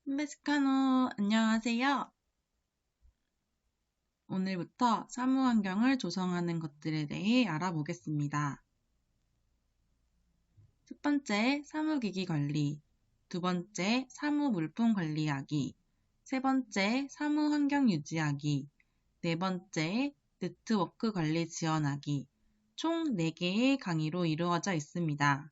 메스카노, 안녕하세요. 오늘부터 사무 환경을 조성하는 것들에 대해 알아보겠습니다. 첫 번째, 사무기기 관리. 두 번째, 사무 물품 관리하기. 세 번째, 사무 환경 유지하기. 네 번째, 네트워크 관리 지원하기. 총 4개의 강의로 이루어져 있습니다.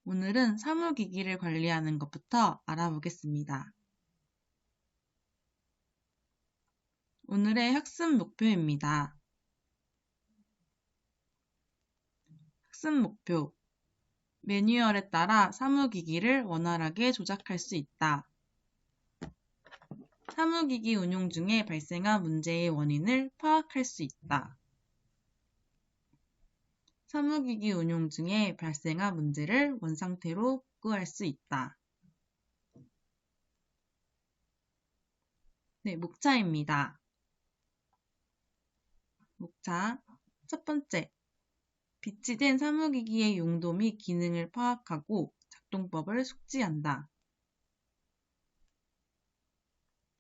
오늘은 사무기기를 관리하는 것부터 알아보겠습니다. 오늘의 학습 목표입니다. 학습 목표. 매뉴얼에 따라 사무기기를 원활하게 조작할 수 있다. 사무기기 운용 중에 발생한 문제의 원인을 파악할 수 있다. 사무기기 운용 중에 발생한 문제를 원상태로 복구할 수 있다. 네, 목차입니다. 목차. 첫 번째, 비치된 사무기기의 용도 및 기능을 파악하고 작동법을 숙지한다.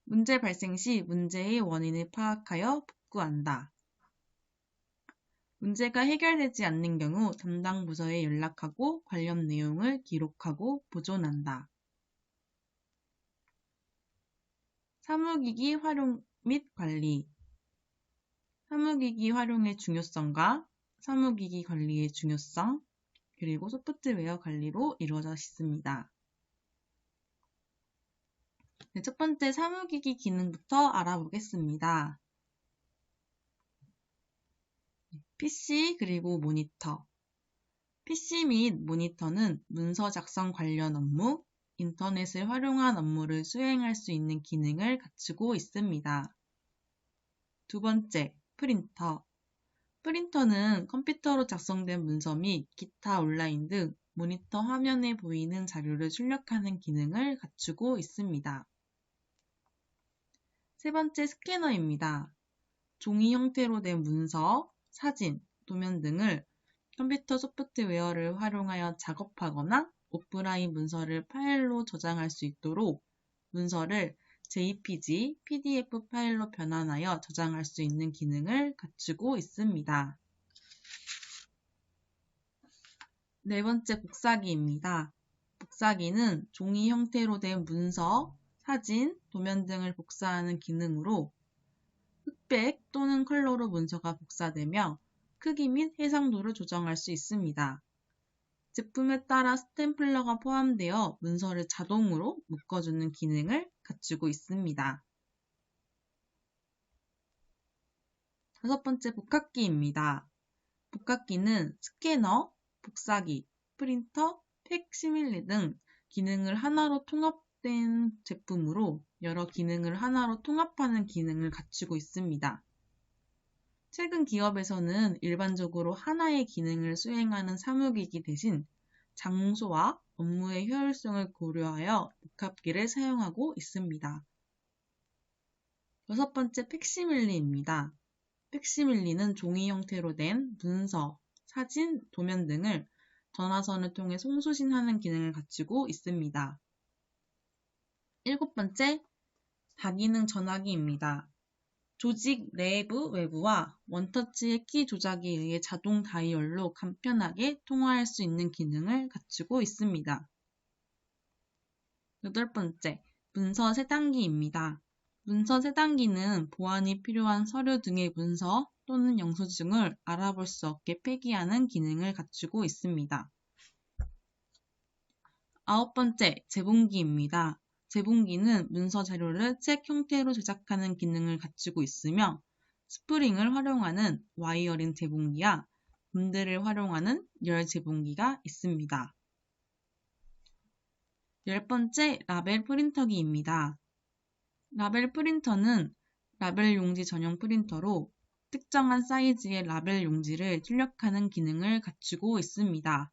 문제 발생 시 문제의 원인을 파악하여 복구한다. 문제가 해결되지 않는 경우 담당 부서에 연락하고 관련 내용을 기록하고 보존한다. 사무기기 활용 및 관리. 사무기기 활용의 중요성과 사무기기 관리의 중요성, 그리고 소프트웨어 관리로 이루어져 있습니다. 네, 첫 번째 사무기기 기능부터 알아보겠습니다. PC 그리고 모니터. PC 및 모니터는 문서 작성 관련 업무, 인터넷을 활용한 업무를 수행할 수 있는 기능을 갖추고 있습니다. 두 번째, 프린터. 프린터는 컴퓨터로 작성된 문서 및 기타 온라인 등 모니터 화면에 보이는 자료를 출력하는 기능을 갖추고 있습니다. 세 번째, 스캐너입니다. 종이 형태로 된 문서, 사진, 도면 등을 컴퓨터 소프트웨어를 활용하여 작업하거나 오프라인 문서를 파일로 저장할 수 있도록 문서를 JPG, PDF 파일로 변환하여 저장할 수 있는 기능을 갖추고 있습니다. 네 번째, 복사기입니다. 복사기는 종이 형태로 된 문서, 사진, 도면 등을 복사하는 기능으로 흑백 또는 컬러로 문서가 복사되며 크기 및 해상도를 조정할 수 있습니다. 제품에 따라 스탬플러가 포함되어 문서를 자동으로 묶어주는 기능을 갖추고 있습니다. 다섯 번째, 복합기입니다. 복합기는 스캐너, 복사기, 프린터, 팩시밀리 등 기능을 하나로 통합된 제품으로 여러 기능을 하나로 통합하는 기능을 갖추고 있습니다. 최근 기업에서는 일반적으로 하나의 기능을 수행하는 사무기기 대신 장소와 업무의 효율성을 고려하여 복합기를 사용하고 있습니다. 여섯 번째, 팩시밀리입니다. 팩시밀리는 종이 형태로 된 문서, 사진, 도면 등을 전화선을 통해 송수신하는 기능을 갖추고 있습니다. 일곱 번째, 다기능 전화기입니다. 조직 내부, 외부와 원터치의 키 조작에 의해 자동 다이얼로 간편하게 통화할 수 있는 기능을 갖추고 있습니다. 여덟 번째, 문서 세단기입니다. 문서 세단기는 보안이 필요한 서류 등의 문서 또는 영수증을 알아볼 수 없게 폐기하는 기능을 갖추고 있습니다. 아홉 번째, 재봉기입니다. 재봉기는 문서 자료를 책 형태로 제작하는 기능을 갖추고 있으며 스프링을 활용하는 와이어링 재봉기와 본드를 활용하는 열 재봉기가 있습니다. 열 번째, 라벨 프린터기입니다. 라벨 프린터는 라벨 용지 전용 프린터로 특정한 사이즈의 라벨 용지를 출력하는 기능을 갖추고 있습니다.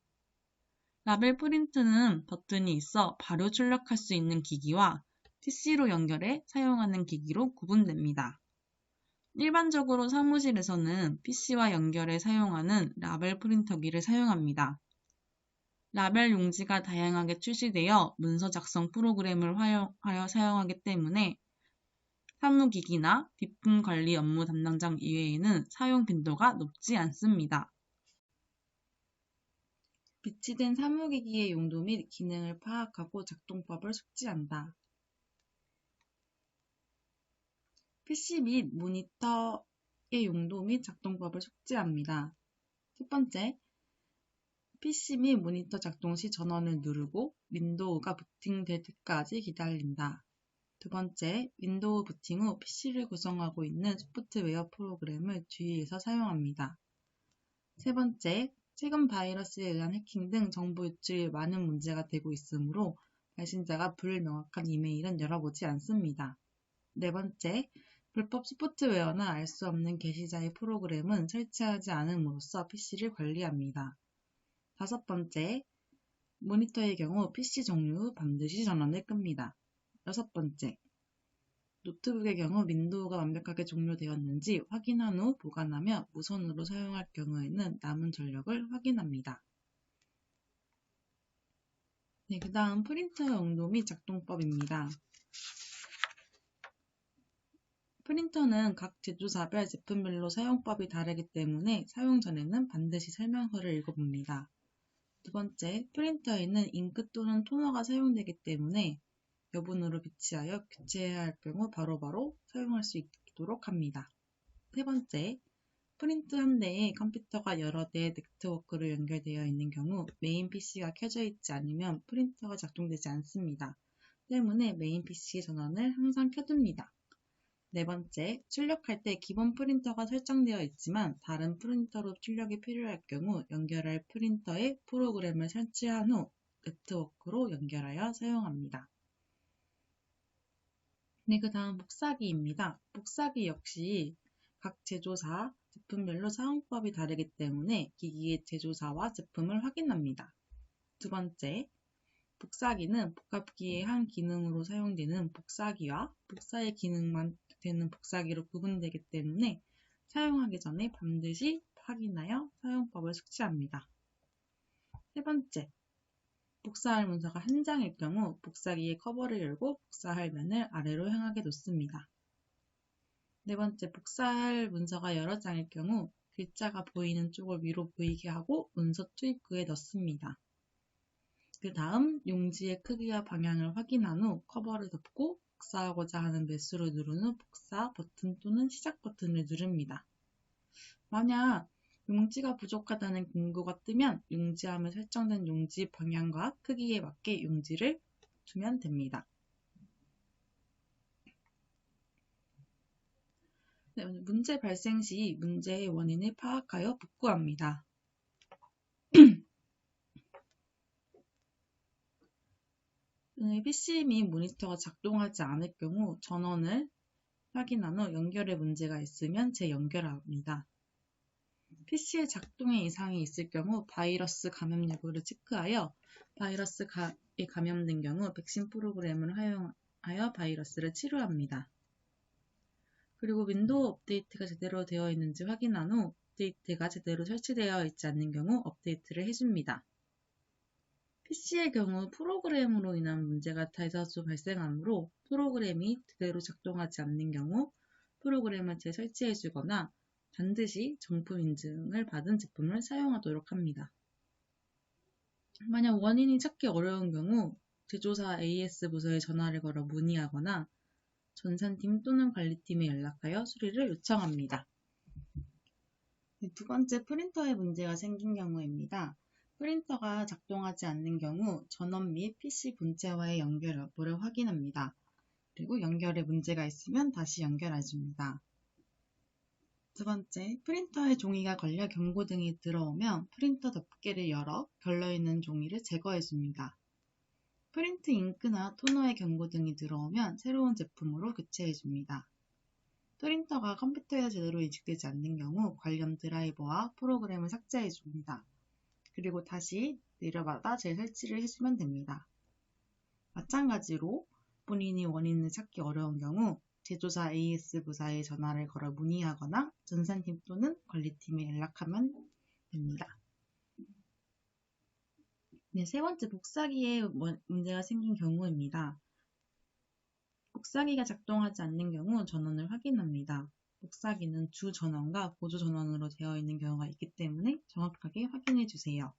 라벨 프린트는 버튼이 있어 바로 출력할 수 있는 기기와 PC로 연결해 사용하는 기기로 구분됩니다. 일반적으로 사무실에서는 PC와 연결해 사용하는 라벨 프린터기를 사용합니다. 라벨 용지가 다양하게 출시되어 문서 작성 프로그램을 활용하여 사용하기 때문에 사무기기나 비품 관리 업무 담당자 이외에는 사용 빈도가 높지 않습니다. 비치된 사무기기의 용도 및 기능을 파악하고 작동법을 숙지한다. PC 및 모니터의 용도 및 작동법을 숙지합니다. 첫 번째, PC 및 모니터 작동 시 전원을 누르고 윈도우가 부팅될 때까지 기다린다. 두 번째, 윈도우 부팅 후 PC를 구성하고 있는 소프트웨어 프로그램을 주의해서 사용합니다. 세 번째, 최근 바이러스에 의한 해킹 등 정보 유출이 많은 문제가 되고 있으므로 발신자가 불명확한 이메일은 열어보지 않습니다. 네 번째, 불법 소프트웨어나 알 수 없는 게시자의 프로그램은 설치하지 않음으로써 PC를 관리합니다. 다섯 번째, 모니터의 경우 PC 종료 후 반드시 전원을 끕니다. 여섯 번째, 노트북의 경우 윈도우가 완벽하게 종료되었는지 확인한 후 보관하며 무선으로 사용할 경우에는 남은 전력을 확인합니다. 네, 그 다음 프린터 용도 및 작동법입니다. 프린터는 각 제조사별 제품별로 사용법이 다르기 때문에 사용 전에는 반드시 설명서를 읽어봅니다. 두 번째, 프린터에는 잉크 또는 토너가 사용되기 때문에 여분으로 비치하여 교체해야 할 경우 바로바로 사용할 수 있도록 합니다. 세 번째, 프린트 한 대에 컴퓨터가 여러 대의 네트워크로 연결되어 있는 경우 메인 PC가 켜져 있지 않으면 프린터가 작동되지 않습니다. 때문에 메인 PC 전원을 항상 켜둡니다. 네 번째, 출력할 때 기본 프린터가 설정되어 있지만 다른 프린터로 출력이 필요할 경우 연결할 프린터에 프로그램을 설치한 후 네트워크로 연결하여 사용합니다. 네, 그 다음 복사기입니다. 복사기 역시 각 제조사, 제품별로 사용법이 다르기 때문에 기기의 제조사와 제품을 확인합니다. 두 번째, 복사기는 복합기의 한 기능으로 사용되는 복사기와 복사의 기능만 되는 복사기로 구분되기 때문에 사용하기 전에 반드시 확인하여 사용법을 숙지합니다. 세 번째, 복사할 문서가 한 장일 경우 복사기의 커버를 열고 복사할 면을 아래로 향하게 놓습니다. 네 번째, 복사할 문서가 여러 장일 경우 글자가 보이는 쪽을 위로 보이게 하고 문서 투입구에 넣습니다. 그 다음 용지의 크기와 방향을 확인한 후 커버를 덮고 복사하고자 하는 매수를 누른 후 복사 버튼 또는 시작 버튼을 누릅니다. 만약 용지가 부족하다는 경고가 뜨면 용지함에 설정된 용지 방향과 크기에 맞게 용지를 두면 됩니다. 네, 문제 발생 시 문제의 원인을 파악하여 복구합니다. PC 및 모니터가 작동하지 않을 경우 전원을 확인한 후 연결에 문제가 있으면 재연결합니다. PC의 작동에 이상이 있을 경우 바이러스 감염 여부를 체크하여 바이러스에 감염된 경우 백신 프로그램을 활용하여 바이러스를 치료합니다. 그리고 윈도우 업데이트가 제대로 되어 있는지 확인한 후 업데이트가 제대로 설치되어 있지 않는 경우 업데이트를 해줍니다. PC의 경우 프로그램으로 인한 문제가 대다수 발생하므로 프로그램이 제대로 작동하지 않는 경우 프로그램을 재설치해주거나 반드시 정품 인증을 받은 제품을 사용하도록 합니다. 만약 원인이 찾기 어려운 경우 제조사 AS 부서에 전화를 걸어 문의하거나 전산팀 또는 관리팀에 연락하여 수리를 요청합니다. 두 번째, 프린터에 문제가 생긴 경우입니다. 프린터가 작동하지 않는 경우 전원 및 PC 본체와의 연결 여부를 확인합니다. 그리고 연결에 문제가 있으면 다시 연결해줍니다. 두 번째, 프린터에 종이가 걸려 경고등이 들어오면 프린터 덮개를 열어 걸려있는 종이를 제거해줍니다. 프린트 잉크나 토너의 경고등이 들어오면 새로운 제품으로 교체해줍니다. 프린터가 컴퓨터에 제대로 인식되지 않는 경우 관련 드라이버와 프로그램을 삭제해줍니다. 그리고 다시 내려받아 재설치를 해주면 됩니다. 마찬가지로 본인이 원인을 찾기 어려운 경우 제조사 AS 부사에 전화를 걸어 문의하거나 전산팀 또는 관리팀에 연락하면 됩니다. 네, 세 번째, 복사기에 문제가 생긴 경우입니다. 복사기가 작동하지 않는 경우 전원을 확인합니다. 복사기는 주 전원과 보조 전원으로 되어 있는 경우가 있기 때문에 정확하게 확인해 주세요.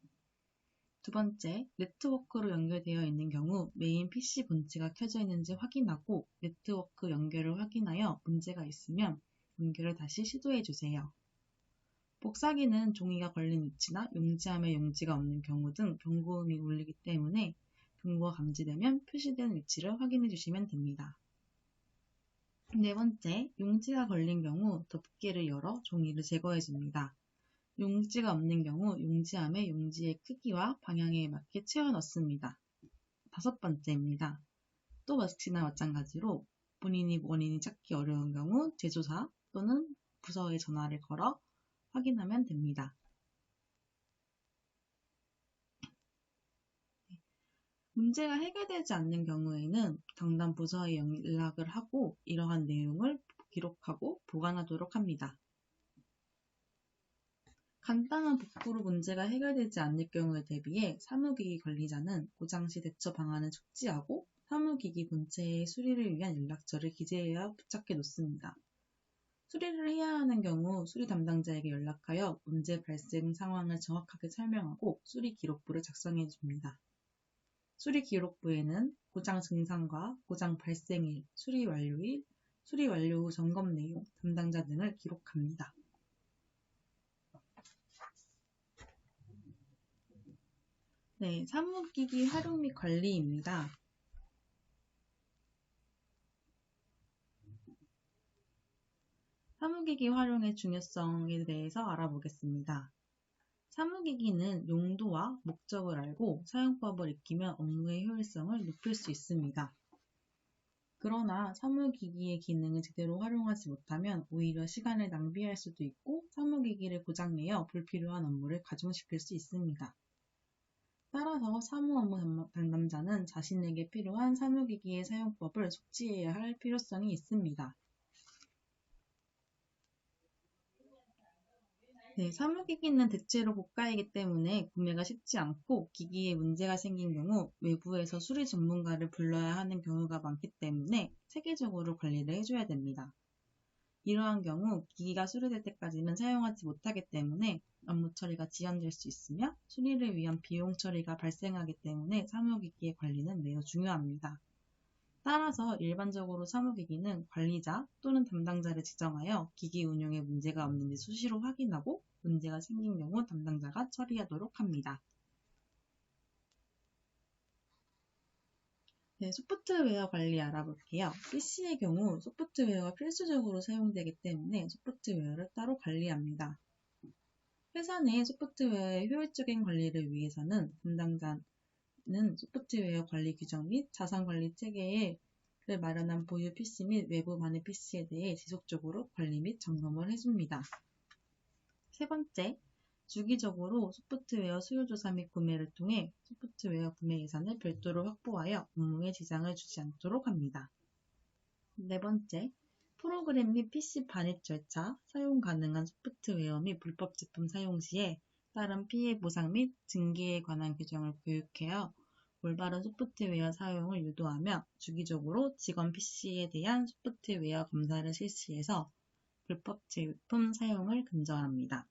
두 번째, 네트워크로 연결되어 있는 경우 메인 PC 본체가 켜져 있는지 확인하고 네트워크 연결을 확인하여 문제가 있으면 연결을 다시 시도해 주세요. 복사기는 종이가 걸린 위치나 용지함에 용지가 없는 경우 등 경고음이 울리기 때문에 경고가 감지되면 표시된 위치를 확인해 주시면 됩니다. 네 번째, 용지가 걸린 경우 덮개를 열어 종이를 제거해 줍니다. 용지가 없는 경우 용지함에 용지의 크기와 방향에 맞게 채워 넣습니다. 다섯 번째입니다. 또 역시나 마찬가지로 본인이 원인이 찾기 어려운 경우 제조사 또는 부서에 전화를 걸어 확인하면 됩니다. 문제가 해결되지 않는 경우에는 담당 부서에 연락을 하고 이러한 내용을 기록하고 보관하도록 합니다. 간단한 복구로 문제가 해결되지 않을 경우에 대비해 사무기기 관리자는 고장 시 대처 방안을 숙지하고 사무기기 본체의 수리를 위한 연락처를 기재해야 부착해 놓습니다. 수리를 해야 하는 경우 수리 담당자에게 연락하여 문제 발생 상황을 정확하게 설명하고 수리 기록부를 작성해 줍니다. 수리 기록부에는 고장 증상과 고장 발생일, 수리 완료일, 수리 완료 후 점검 내용, 담당자 등을 기록합니다. 네, 사무기기 활용 및 관리입니다. 사무기기 활용의 중요성에 대해서 알아보겠습니다. 사무기기는 용도와 목적을 알고 사용법을 익히면 업무의 효율성을 높일 수 있습니다. 그러나 사무기기의 기능을 제대로 활용하지 못하면 오히려 시간을 낭비할 수도 있고 사무기기를 고장내어 불필요한 업무를 가중시킬 수 있습니다. 따라서 사무업무 담당자는 자신에게 필요한 사무기기의 사용법을 숙지해야 할 필요성이 있습니다. 네, 사무기기는 대체로 고가이기 때문에 구매가 쉽지 않고 기기에 문제가 생긴 경우 외부에서 수리 전문가를 불러야 하는 경우가 많기 때문에 체계적으로 관리를 해줘야 됩니다. 이러한 경우 기기가 수리될 때까지는 사용하지 못하기 때문에 업무 처리가 지연될 수 있으며 수리를 위한 비용 처리가 발생하기 때문에 사무기기의 관리는 매우 중요합니다. 따라서 일반적으로 사무기기는 관리자 또는 담당자를 지정하여 기기 운영에 문제가 없는지 수시로 확인하고 문제가 생긴 경우 담당자가 처리하도록 합니다. 네, 소프트웨어 관리 알아볼게요. PC의 경우 소프트웨어가 필수적으로 사용되기 때문에 소프트웨어를 따로 관리합니다. 회사 내 소프트웨어의 효율적인 관리를 위해서는 담당자는 소프트웨어 관리 규정 및 자산 관리 체계를 마련한 보유 PC 및 외부 반의 PC에 대해 지속적으로 관리 및 점검을 해줍니다. 세 번째, 주기적으로 소프트웨어 수요조사 및 구매를 통해 소프트웨어 구매 예산을 별도로 확보하여 업무에 지장을 주지 않도록 합니다. 네 번째, 프로그램 및 PC 반입 절차, 사용 가능한 소프트웨어 및 불법 제품 사용 시에 따른 피해 보상 및 징계에 관한 규정을 교육하여 올바른 소프트웨어 사용을 유도하며 주기적으로 직원 PC에 대한 소프트웨어 검사를 실시해서 불법 제품 사용을 근절합니다.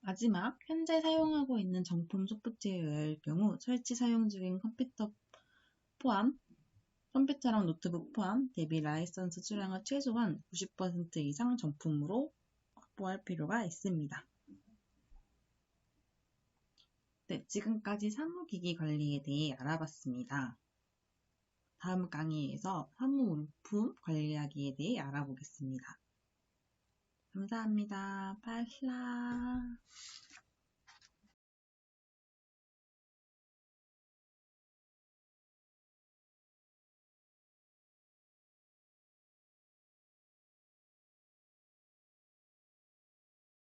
마지막, 현재 사용하고 있는 정품 소프트웨어일 경우 설치 사용 중인 컴퓨터랑 노트북 포함 대비 라이선스 수량을 최소한 90% 이상 정품으로 확보할 필요가 있습니다. 네, 지금까지 사무기기 관리에 대해 알아봤습니다. 다음 강의에서 사무용품 관리하기에 대해 알아보겠습니다. 감사합니다. 발라